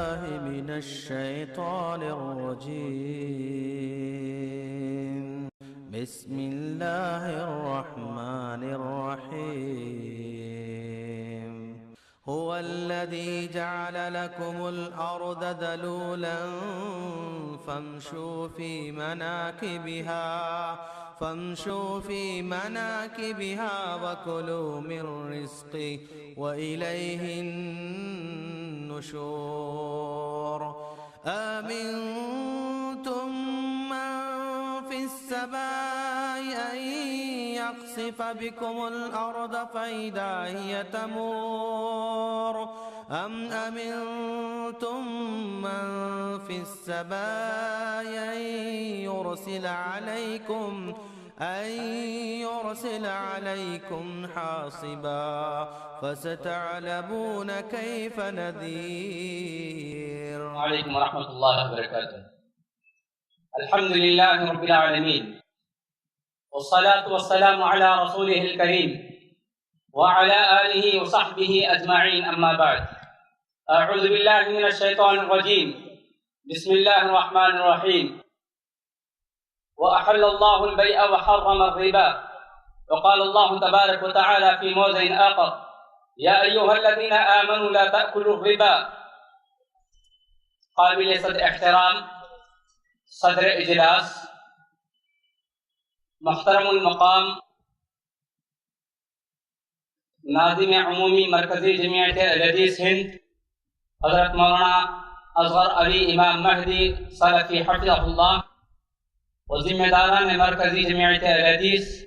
بالله من الشيطان الرجيم. بسم الله الرحمن الرحيم. هو الذي جعل لكم الأرض ذلولا فامشوا في مناكبها وكلوا من رزقه وإليه النشور. آمنتم من في السماء أن يخسف بكم الأرض فإذا هي تمور أم أمنتم من في السماء أن يرسل عليكم حاصبا فستعلمون كيف نذير. وعليكم ورحمة الله وبركاته. الحمد لله رب العالمين، والصلاة والسلام على رسوله الكريم وعلى آله وصحبه أجمعين، أما بعد. أعوذ بالله من الشيطان الرجيم. بسم الله الرحمن الرحيم. وأحل الله البيع وحرم الربا. وقال الله تبارك وتعالى في موضع آخر: يا أيها الذين آمنوا لا تأكلوا الربا. قابل صدر احترام صدر اجلاس، محترم المقام ناظم عمومی مرکزی جمعیت اہل حدیث ہند حضرت مولانا اصغر علی امام مہدی سلفی حفظہ اللہ، و ذمہ داران مرکزی جمعیت اہل حدیث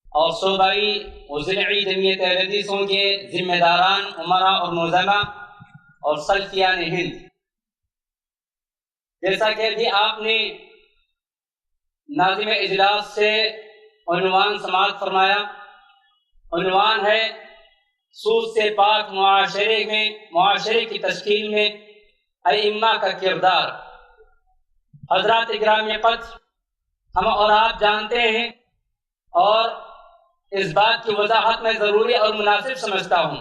اور صوبائی و ضلعی جمعیت اہل حدیثوں کے ذمہ داران، عمراء اور نوزمہ اور سلفیان ہند، جیسا کہ بھی آپ نے ناظم اجلاس سے عنوان سماعت فرمایا، عنوان ہے سود سے پاک معاشرے کی تشکیل میں ائمہ کا کردار۔ حضرات اکرامی قدر، ہم اور آپ جانتے ہیں اور اس بات کی وضاحت میں ضروری اور مناسب سمجھتا ہوں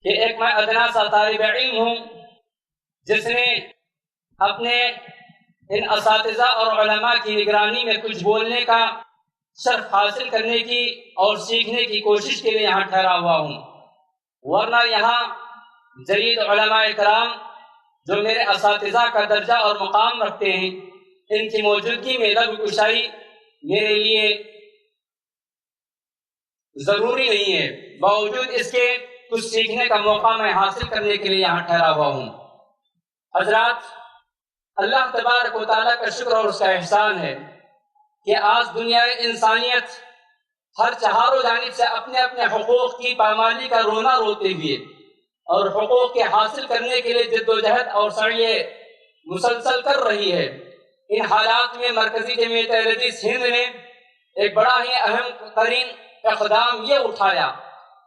کہ ایک میں ادنا سا طالب علم ہوں جس نے اپنے ان اساتذہ اور علماء کی نگرانی میں کچھ بولنے کا شرف حاصل کرنے کی اور سیکھنے کی کوشش کے لیے یہاں ٹھہرا ہوا ہوں، ورنہ یہاں جدید علماء کرام جو میرے اساتذہ کا درجہ اور مقام رکھتے ہیں، ان کی موجودگی میں لب کشائی میرے لیے ضروری نہیں ہے، باوجود اس کے کچھ سیکھنے کا موقع میں حاصل کرنے کے لیے یہاں ٹھہرا ہوا ہوں۔ حضرات، اللہ تبارک و تعالیٰ کا شکر اور اس کا احسان ہے کہ آج دنیا انسانیت ہر چہاروں جانب سے اپنے اپنے حقوق کی پامالی کا رونا روتے ہوئے اور حقوق کے حاصل کرنے کے لیے جد و جہد اور سعی مسلسل کر رہی ہے۔ ان حالات میں مرکزی جمعیت اہل حدیث ہند نے ایک بڑا ہی اہم ترین اقدام یہ اٹھایا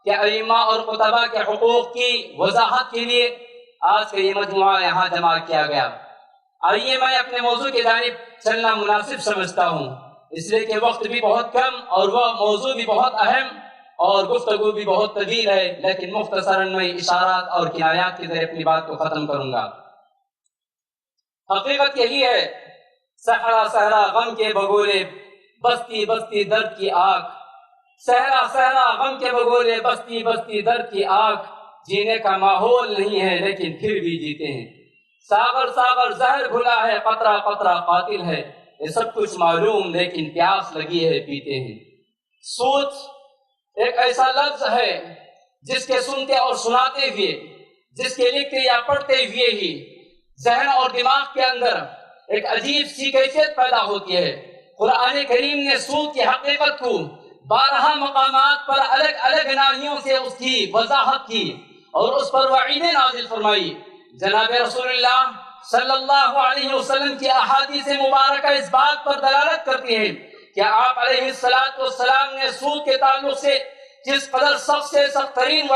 کہ ائمہ اور خطبہ کے حقوق کی وضاحت کے لیے آج کا یہ مجموعہ یہاں جمع کیا گیا۔ آئیے میں اپنے موضوع کی جانب چلنا مناسب سمجھتا ہوں، اس لیے کہ وقت بھی بہت کم اور وہ موضوع بھی بہت اہم اور گفتگو بھی بہت طویل ہے، لیکن مختصراً میں اشارات اور کنایات کے ذریعے اپنی بات کو ختم کروں گا۔ حقیقت یہی ہے، صحرا صحرا غم کے بگولے بستی بستی درد کی آگ، صحرا صحرا غم کے بگولے بستی بستی درد کی آگ، جینے کا ماحول نہیں ہے لیکن پھر بھی جیتے ہیں، ساغر ساغر زہر گھلا ہے، قطرہ قطرہ قاتل ہے، یہ سب کچھ معلوم لیکن پیاس لگی ہے پیتے ہیں۔ سود ایک ایسا لفظ ہے جس کے سنتے اور سناتے ہوئے، جس کے لکھتے یا پڑھتے ہوئے ہی ذہن اور دماغ کے اندر ایک عجیب سی کیفیت پیدا ہوتی ہے۔ قرآن کریم نے سود کی حقیقت کو 12 مقامات پر الگ الگ ناحیوں سے اس کی وضاحت کی اور اس پر وعیدیں نازل فرمائی۔ جناب رسول اللہ صلی اللہ علیہ وسلم کی احادیث مبارکہ اس بات پر دلالت کرتی ہیں کہ آپ علیہ السلام نے سود کے تعلق سے جس قدر سخت سے سخت ترین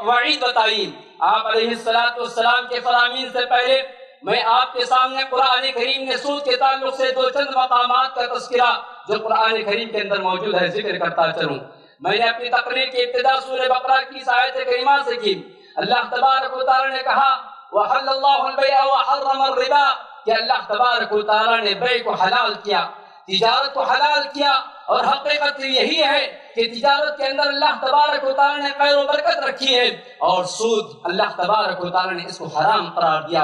وعید بتائی۔ آپ علیہ السلام کے فرامین سے پہلے میں آپ کے سامنے قرآن کریم نے سود کے تعلق سے دو چند مقامات کا تذکرہ جو قرآن کریم کے اندر موجود ہے ذکر کرتا چلوں۔ میں نے اپنی تقریر کی ابتدا سورہ بقرہ کی آیت کریمہ سے کی۔ اللہ تبارک و تعالیٰ نے کہا وَحَلَّ اللَّهُ الْبَيْعَ وَحَرَّمَ الرِّبَا کہ اللہ تبارک و تعالیٰ نے بیع کو حلال کیا، تجارت کو حلال کیا، اور حقیقت یہی ہے کہ تجارت کے اندر اللہ تبارک و تعالیٰ نے خیر و برکت رکھی ہے، اور سود اللہ تبارک و تعالیٰ نے اس کو حرام قرار دیا۔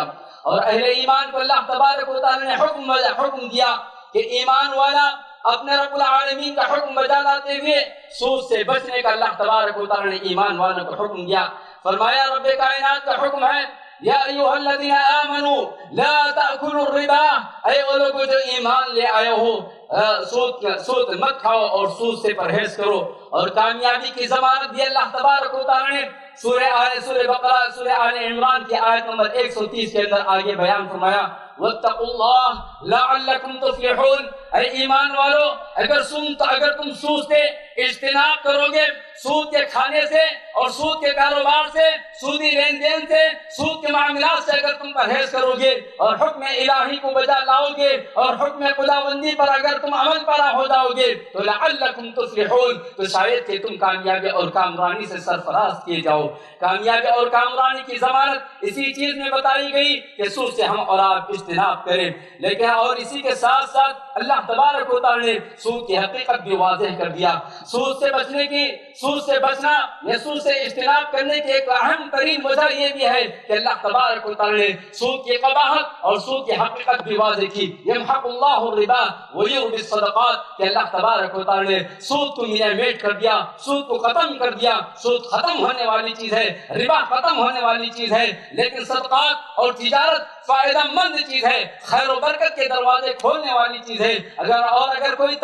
اور اہل ایمان کو اللہ تبارک و تعالیٰ نے حکم دیا کہ ایمان والا اپنے رب العالمین کا حکم بجا لاتے ہوئے سود سے بچنے کا اللہ تبارک و تعالیٰ نے ایمان والوں کو حکم دیا۔ فرمایا رب کائنات کا حکم ہے یا ایھا الذین آمنوا لا تأکلوا الربا، اے وہ لوگ جو ایمان لے آئے ہو سود مت کھاؤ اور سود سے پرہیز کرو۔ اور کامیابی کی ضمانت دی اللہ تبارک و تعالیٰ نے سورہ بقرہ سورہ آل عمران کی آیت نمبر 130 کے اندر آگے بیان فرمایا وَاتَّقُوا اللَّهَ لَعَلَّكُمْ تُفْلِحُونَ، اے ایمان والو اگر تم سود سے اجتناب کرو گے، سود کے کھانے سے اور سود کے کاروبار سے، سودی لین دین سے، سود کے معاملات سے اگر تم پرہیز کرو گے اور حکم الہی کو بجا لاؤ گے اور حکم خداوندی پر اگر تم عمل پیرا ہو جاؤ گے تو لعلکم تفلحون، تو شاید کہ تم کامیابی اور کامرانی سے سرفراز کیے جاؤ۔ کامیابی اور کامرانی کی ضمانت اسی چیز میں بتائی گئی کہ سود سے ہم اور آپ اجتناب کریں، لیکن اور اسی کے ساتھ ساتھ اللہ تبارک و تعالیٰ نے سود کی حقیقت بھی واضح کر دیا۔ سود سے بچنا یا سود سے اجتناب کرنے کی ایک اہم ترین وجہ یہ بھی ہے کہ اللہ تبارک و تعالیٰ نے سود کی قباحت اور سود کی حقیقت بھی واضح کی۔ یمحق اللہ الربا ویربی الصدقات کہ اللہ تبارک و تعالیٰ نے سود کو میاں میٹ کر دیا، سود کو ختم کر دیا۔ سود ختم ہونے والی چیز ہے، ربا ختم ہونے والی چیز ہے، لیکن صدقات اور تجارت فائدہ مند چیز ہے، خیر و برکت کے دروازے کھولنے والی چیز ہے۔ اگر کوئی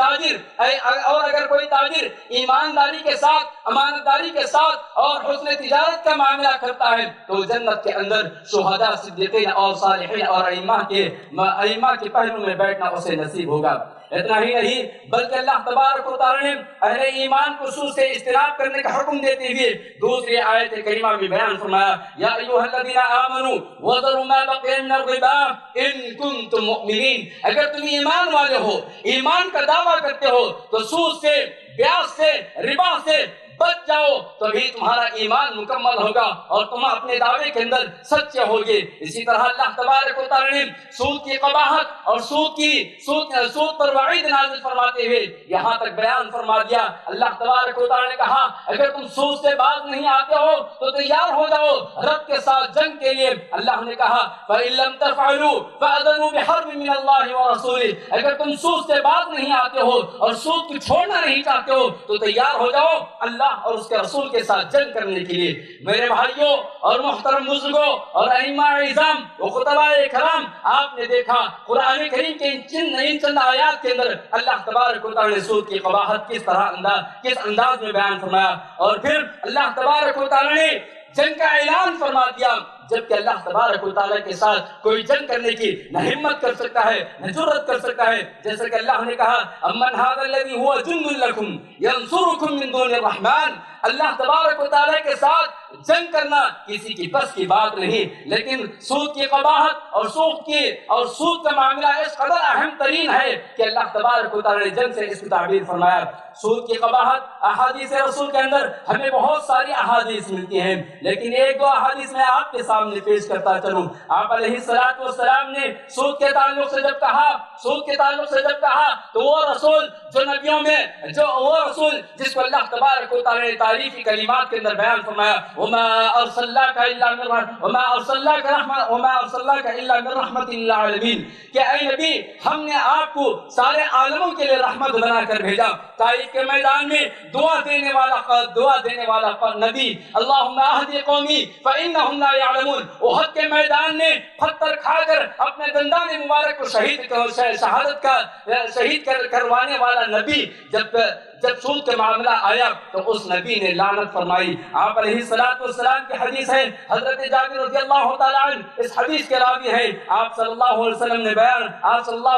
تاجر ایمانداری کے ساتھ، امانتداری کے ساتھ اور حسن تجارت کا معاملہ کرتا ہے تو جنت کے اندر شہداء، صدیقین اور صالحین اور ائمہ کے پہلو میں بیٹھنا اسے نصیب ہوگا۔ اتنا ہی نہیں بلکہ اللہ تبارک و تعالیٰ نے اہل ایمان کو سود سے اجتناب کرنے کا حکم دیتے ہوئے دوسری آیت کریمہ میں بیان فرمایا یا ایھا الذین آمنوا وذروا ما بقی من الربا ان کنتم مؤمنین، اگر تم ایمان والے ہو، ایمان کا دعویٰ کرتے ہو تو سود سے، بیاج سے، ربا سے بچ جاؤ، تبھی تمہارا ایمان مکمل ہوگا اور تم اپنے دعوے کے اندر سچے ہوگے۔ اسی طرح اللہ تبارک و تعالیٰ نے سود کی قباحت اور سود پر وعید نازل فرماتے ہوئے یہاں تک بیان فرما دیا۔ اللہ تبارک و تعالیٰ نے کہا اگر تم سود سے باز نہیں آتے ہو تو تیار ہو جاؤ رب کے ساتھ جنگ کے لیے۔ اللہ نے کہا فَإِن لَّمْ تَفْعَلُوا فَأْذَنُوا بِحَرْبٍ مِّنَ اللَّهِ وَرَسُولِهِ، اگر تم سود سے باز نہیں آتے ہو اور سود کو چھوڑنا نہیں چاہتے ہو تو تیار ہو جاؤ اللہ اور اس کے رسول کے ساتھ جنگ کرنے کے لیے۔ میرے بھائیوں اور محترم بزرگوں اور ائمہ اعظام و خطباء کرام، آپ نے دیکھا قرآن کریم کے ان چند آیات کے اندر اللہ تبارک و تعالیٰ نے سود کی قباحت کس انداز میں بیان فرمایا، اور پھر اللہ تبارک و تعالیٰ نے جنگ کا اعلان فرما دیا، جبکہ اللہ تبارک و تعالیٰ کے ساتھ کوئی جنگ کرنے کی نہ ہمت کر سکتا ہے نہ جرأت کر سکتا ہے، جیسا کہ اللہ نے کہا امن ھذا الذی ھو جند لکم ینصرکم من دون الرحمن، اللہ تبارک و تعالیٰ کے ساتھ جنگ کرنا کسی کی بس کی بات نہیں، لیکن سود کی قباحت اور سود کا معاملہ اس قدر اہم ترین ہے کہ اللہ تبارک و تعالیٰ نے جنگ سے اس کی تعبیر فرمایا۔ سود کی قباحت احادیث رسول کے اندر ہمیں بہت ساری احادیث ملتی ہیں، لیکن ایک دو احادیث میں آپ کے سامنے پیش کرتا چلوں۔ آپ علیہ السلام نے سود کے تعلق سے جب کہا تو وہ رسول جس کو اللہ تبارک و تعالیٰ نے تعریفی کلمات کے اندر بیان فرمایا وما ارسلناک الا من رحمت للعالمین، کہ اے نبی ہم نے آپ کو سارے عالموں کے لیے رحمت بنا کر بھیجا۔ طائف کے میدان میں دعا دینے والا نبی اللہم اہدی قومی فانہم لا یعلمون، احد کے میدان میں پتھر کھا کر اپنے دندان مبارک کو شہید کروانے والا نبی، جب سود کا معاملہ آیا تو اس نبی نے لعنت فرمائی۔ آپ علیہ السلام کی حدیث ہے، حضرت جابر رضی اللہ تعالیٰ عنہ اس حدیث کے راوی ہیں، آپ صلی اللہ علیہ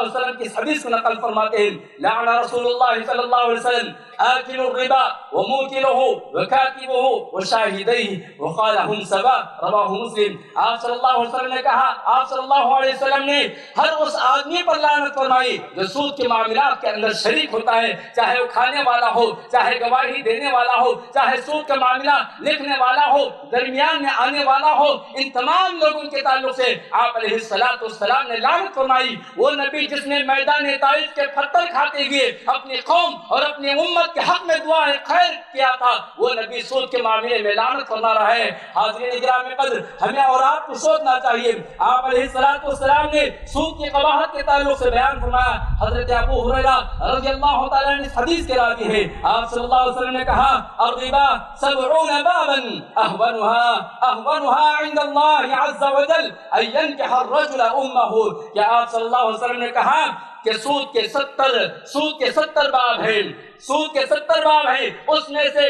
وسلم کی اس حدیث کو نقل فرماتے ہیں لعن رسول اللہ صلی اللہ علیہ وسلم آکل الربا وموکلہ وکاتبہ وشاہدیہ وقال ہم سوا، رواہ مسلم۔ آپ صلی اللہ علیہ وسلم نے کہا، آپ صلی اللہ علیہ وسلم نے ہر اس آدمی پر لعنت فرمائی جو سود کے معاملات کے اندر شریک ہوتا ہے، چاہے وہ کھانے والا ہو، چاہے گواہی دینے والا ہو، چاہے سود کا معاملہ لکھنے والا ہو، درمیان میں آنے والا ہو، ان تمام لوگوں کے تعلق سے آپ علیہ السلام نے لعنت فرمائی۔ وہ نبی جس نے میدان طائف کے پتھر کھاتے ہوئے اپنی قوم اور اپنی امت کے حق میں دعا خیر کیا تھا، وہ نبی سود کے معاملے میں لعنت فرما رہا ہے۔ حاضرین گرامی قدر، ہمیں اور آپ کو سوچنا چاہیے۔ آپ علیہ السلام نے سود کی قباحت کے تعلق سے بیان فرمایا۔ حضرت ابو ہریرہ رضی اللہ تعالیٰ عنہ اس حدیث کے راوی ہیں، آپ صلی اللہ علیہ وسلم نے کہا الربا 70 بابا اهونها عند اللہ عز وجل ان ينكح الرجل امه، کہ آپ صلی اللہ علیہ وسلم نے کہا کہ سود کے 70 باب ہیں، سود کے 70 باب ہیں، اس میں سے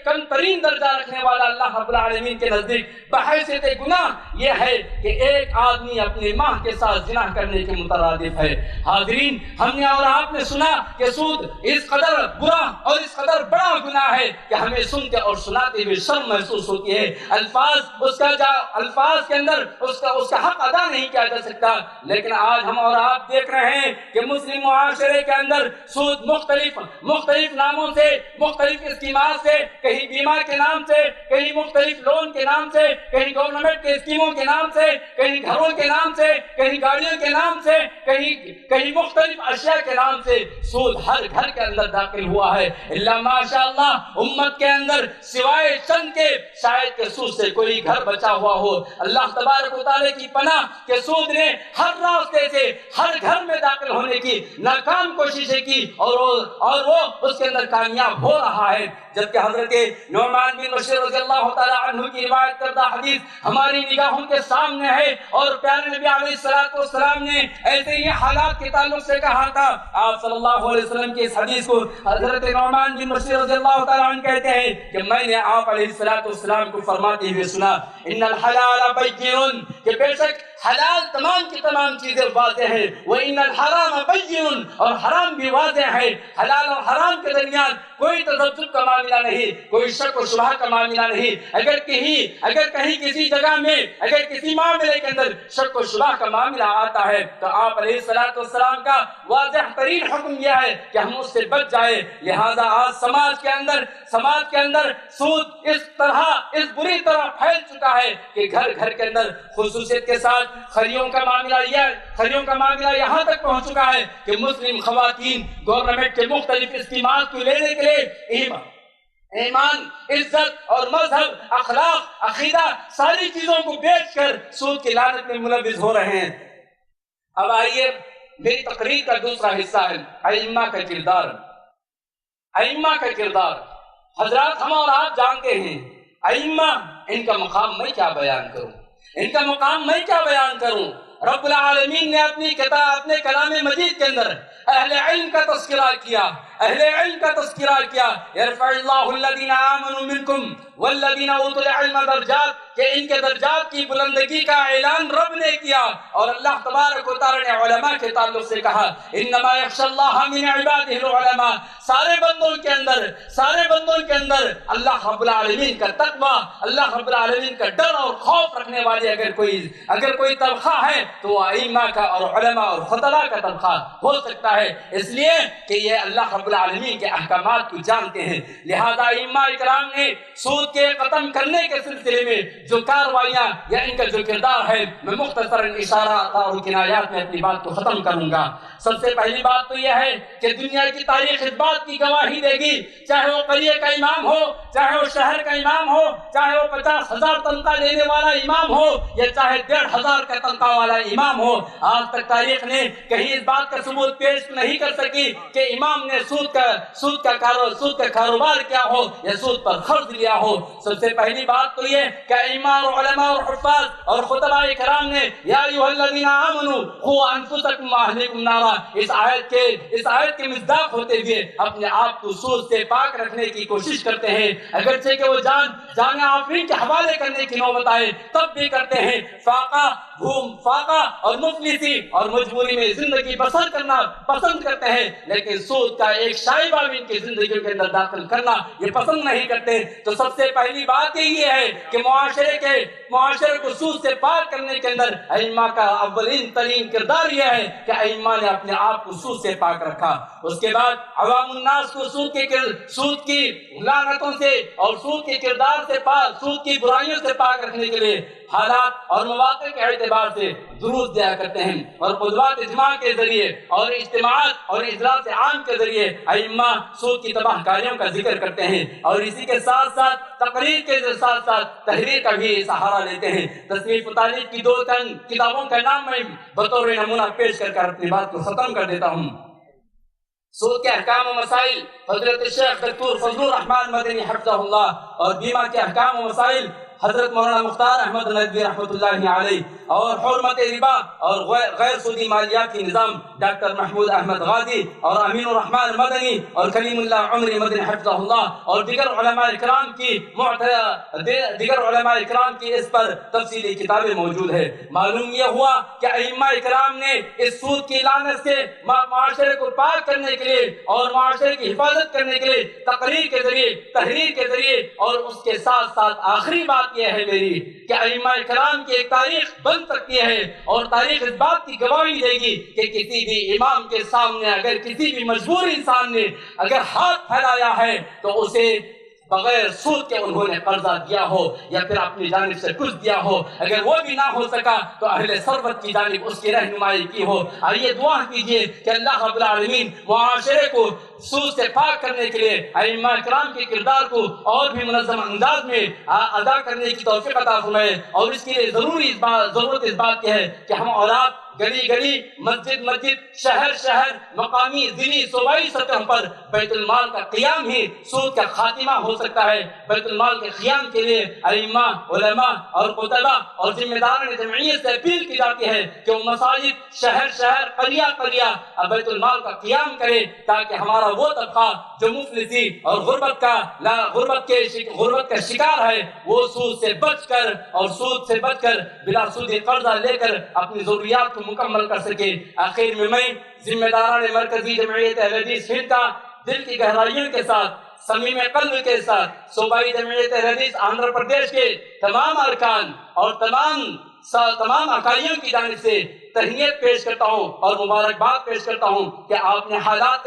کم ترین درجہ رکھنے والا اللہ رب العالمین کے نزدیک بحیثیت گناہ یہ ہے کہ ایک آدمی اپنی ماں کے ساتھ زنا کرنے کے مترادف ہے۔ حاضرین، ہم نے اور آپ نے سنا کہ سود اس قدر برا اور اس قدر بڑا گناہ ہے کہ ہمیں سنتے اور سناتے ہوئے شرم محسوس ہوتی ہے۔ الفاظ کے اندر اس کا حق ادا نہیں کیا جا سکتا، لیکن آج ہم اور آپ دیکھ رہے ہیں کہ مسلم معاشرے کے اندر سود مختلف ناموں سے، مختلف اسکیمات سے، کہیں بیمہ کے نام سے، کہیں مختلف لون کے نام سے، کہیں گورنمنٹ کے اسکیموں کے نام سے، کہیں گھروں کے نام سے، کہیں گاڑیوں کے نام سے، کہیں مختلف اشیاء کے نام سے سود ہر گھر کے اندر داخل ہوا ہے۔ اللہ ماشاءاللہ امت کے اندر سوائے چند کے شاید کہ سود سے کوئی گھر بچا ہوا ہو۔ اللہ تبارک و تعالی کی پناہ کہ سود نے ہر راستے سے ہر گھر میں داخل ہونے کی ناکام کوششیں کی اور وہ اس کے اندر کامیاب ہو رہا ہے، جبکہ حضرت نعمان بن بشیر رضی اللہ تعالی عنہ کی روایت کردہ حدیث ہماری نگاہوں کے سامنے ہے، اور پیارے نبی علیہ السلام نے ایسے ہی حالات کے تعلق سے کہا تھا۔ آپ صلی اللہ علیہ وسلم کی اس حدیث کو حضرت نعمان بن بشیر رضی اللہ تعالی عنہ کہتے ہیں کہ میں نے آپ علیہ السلام کو فرماتے ہوئے سنا ان الحلال بین، کہ بے شک حلال تمام کی تمام چیزیں واضح ہیں، وَإِنَّ الْحَرَامَ بَيِّنٌ، اور حرام بھی واضح ہے۔ حلال اور حرام کے درمیان کوئی تذبذب کا معاملہ نہیں، کوئی شک و شبہ کا معاملہ نہیں۔ اگر کہیں کسی جگہ میں اگر کسی معاملے کے اندر شک و شبہ کا معاملہ آتا ہے تو آپ علیہ السلام کا واضح ترین حکم یہ ہے کہ ہم اس سے بچ جائیں۔ لہذا آج سماج کے اندر سود اس بری طرح پھیل چکا ہے کہ گھر کے اندر خصوصیت کے ساتھ خریوں کا معاملہ یہاں تک پہنچ چکا ہے کہ مسلم خواتین گورنمنٹ کے مختلف اسکیمات کو لینے کے لیے ایمان، عزت اور مذہب، اخلاق، عقیدہ ساری چیزوں کو بیچ کر سود کی لعنت میں ملوث ہو رہے ہیں۔ اب آئیے میری تقریر کا دوسرا حصہ ہے ائمہ کا کردار۔ حضرات، ہم اور آپ جانتے ہیں ائمہ، ان کا مقام میں کیا بیان کروں؟ رب العالمین نے اپنے کلام مجید کے اندر اہل علم کا تذکرہ کیا، یرفع اللہ الذین آمنوا منکم والذین اوتوا العلم درجات، کہ ان کے درجات کی بلندگی کا اعلان رب نے کیا، اور اللہ تبارک و تعالی نے علماء کے تعلق سے کہا انما یخشی اللہ من عبادہ العلماء، سارے بندوں کے اندر اللہ رب العالمین کا تقوی، اللہ رب العالمین کا ڈر اور خوف رکھنے والے اگر کوئی طبقہ ہے تو وہ ائمہ کا اور علماء اور خطباء کا طبقہ ہو سکتا ہے، اس لیے کہ یہ اللہ رب العالمین کے احکامات کو جانتے ہیں۔ لہذا ائمہ اکرام نے سود کے ختم کرنے کے سلسلے میں جو کارروائیاں یا ان کا جو کردار ہے، میں مختصر اشارات اور کنایات میں اپنی بات کو ختم کروں گا۔ سب سے پہلی بات تو یہ ہے کہ دنیا کی تاریخ اس بات کی گواہی دے گی، چاہے وہ قریے کا امام ہو، چاہے وہ شہر کا امام ہو، چاہے وہ 50,000 تنخواہ لینے والا امام ہو یا چاہے 1,500 کا تنخواہ والا امام ہو، آج تک تاریخ نے کہیں اس بات کا ثبوت پیش نہیں کر سکی کہ امام نے سود کا کاروبار کیا ہو یا سود پر قرض لیا ہو۔ سب سے پہلی بات تو یہ کہ ائمہ اور علماء اور حفاظ اور خطباء کرام نے یا ایھا الذین آمنوا قوا انفسکم واہلیکم نارا، اس آیت کے مصداق ہوتے ہوئے اپنے آپ کو سود سے پاک رکھنے کی کوشش کرتے ہیں، اگرچہ کہ وہ جان آفرین کے حوالے کرنے کی نوبت آئے تب بھی کرتے ہیں۔ فاقہ اور مفلسی اور مجبوری میں زندگی بسر کرنا پسند کرتے ہیں، لیکن سود کا ایک شائبہ بھی ان کی زندگیوں کے اندر داخل کرنا یہ پسند نہیں کرتے۔ تو سب سے پہلی بات یہ ہے کہ معاشرے معاشرے کو سود سے پاک کرنے کے اندر ائمہ کا اولین ترین کردار یہ ہے کہ ائمہ نے اپنے آپ کو سود سے پاک رکھا. اس کے بعد عوام الناس کو سود کی لعنتوں سے اور سود کے کردار سے پاک، سود کی برائیوں سے پاک رکھنے کے لیے حالات اور مواقع کے اعتبار سے دروس دیا کرتے ہیں، اور قدوات اجماع کے ذریعے اور اجتماعات اور اجلاس عام کے ذریعے ائمہ سود کی تباہ کاریوں کا ذکر کرتے ہیں، اور اسی کے ساتھ ساتھ تقریر کے ساتھ ساتھ تحریر کا بھی سہارا لیتے ہیں. تصنیف و تالیف کی 2 کتابوں کا نام میں بطور نمونہ پیش کر اپنی بات کو ختم کر دیتا ہوں. سود کے احکام و مسائل حضرت الشیخ دکتور فضل الرحمن مدنی حفظہ اللہ، اور بیمہ کے احکام و مسائل حضرت مولانا مختار احمد ندوی رحمۃ اللہ علیہ، اور حرمت ربا اور غیر سودی مالیاتی نظام ڈاکٹر محمود احمد غازی اور امین الرحمن مدنی اور کلیم اللہ عمری مدنی حفظہ اللہ، اور دیگر علماء اکرام کی اس پر تفصیلی کتابیں موجود ہے. معلوم یہ ہوا کہ ائمہ اکرام نے اس سود کی لعنت سے معاشرے کو پاک کرنے کے لیے اور معاشرے کی حفاظت کرنے کے لیے تقریر کے ذریعے، تحریر کے ذریعے، اور اس کے ساتھ ساتھ آخری بات یہ ہے میری کہ ائمہ کرام کی ایک تاریخ بن سکتی ہے، اور تاریخ اس بات کی گواہی دے گی کہ کسی بھی امام کے سامنے اگر کسی بھی مجبور انسان نے اگر ہاتھ پھیلایا ہے تو اسے بغیر سود کے انہوں نے قرضہ دیا ہو یا پھر اپنی جانب سے کچھ دیا ہو، اگر وہ بھی نہ ہو سکا تو اہل ثروت کی جانب اس کی رہنمائی کی ہو. آئیے دعا کیجئے کہ اللہ رب العالمین معاشرے کو سود سے پاک کرنے کے لیے ائمہ کرام کے کردار کو اور بھی منظم انداز میں ادا کرنے کی توفیق عطا فرمائے. اور اس کے لیے ضرورت اس بات کی ہے کہ ہم اولاد گلی گلی، مسجد شہر مقامی، ضلعی، صوبائی سطح پر بیت المال کا قیام ہی سود کا خاتمہ ہو سکتا ہے. بیت المال کے قیام کے لیے ائمہ، علماء اور خطبہ اور ذمہ داران جمعیت سے اپیل کی جاتی ہے کہ وہ مساجد، شہر قریہ بیت المال کا قیام کرے، تاکہ ہمارا وہ طبقہ جو مفلسی اور غربت کا شکار ہے وہ سود سے بچ کر بلا سودی قرضہ لے کر اپنی ضروریات کو مکمل کر سکے. آخر میں ذمہ داران مرکزی جمعیت اہل حدیث ہند کا دل کی گہرائیوں کے ساتھ، صمیم قلب کے ساتھ صوبائی جمعیت اہل حدیث آندھرا پردیش کے تمام ارکان اور تمام اکائیوں کی جانب سے تہنیت پیش کرتا ہوں اور مبارکباد پیش کرتا ہوں کہ آپ نے حالات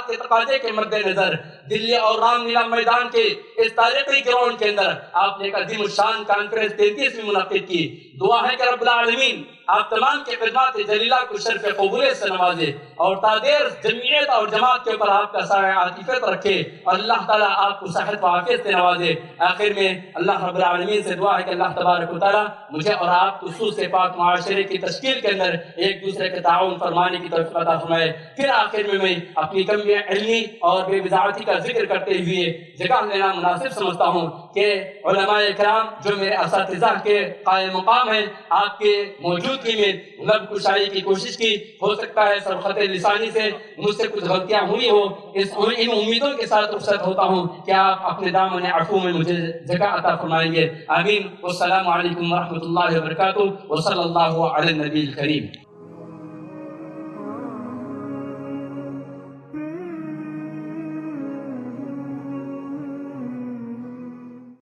کے تقاضے کے مد نظر دلی اور رام لیلا میدان کے اس تاریخی گراؤنڈ کے اندر آپ نے ایک عظیم الشان کانفرنس 33 میں منعقد کی. دعا ہے کہ رب العالمین آپ تمام کے خدمات جلیلہ کو شرف قبولیت سے نوازے اور تادیر جمعیت اور جماعت کے اوپر آپ کا سایہ عاطفت رکھے اور اللہ تعالیٰ آپ کو صحت و عافیت سے نوازے. آخر میں اللہ رب العالمین سے دعا ہے کہ اللہ تبارک و تعالیٰ مجھے اور آپ کو سود سے پاک معاشرے کی تشکیل کے اندر ایک دوسرے کے تعاون فرمانے کی توفیق عطا فرمائے. پھر آخر میں اپنی کمی علمی اور بے بدعتی کا ذکر کرتے ہوئے جگہ لینا مناسب سمجھتا ہوں کہ علماء کرام جو میرے اساتذہ کے قائم مقام ہیں، آپ کے موجودگی میں لب کشائی کی کوشش کی. ہو سکتا ہے سرخط لسانی سے مجھ سے کچھ غلطیاں ہوئی ہو، ان امیدوں کے ساتھ رخصت ہوتا ہوں کہ آپ اپنے دامن عفو میں مجھے جگہ عطا فرمائیں گے. آمین. والسلام علیکم ورحمۃ اللہ وبرکاتہ، وصلی اللہ علی النبی الکریم.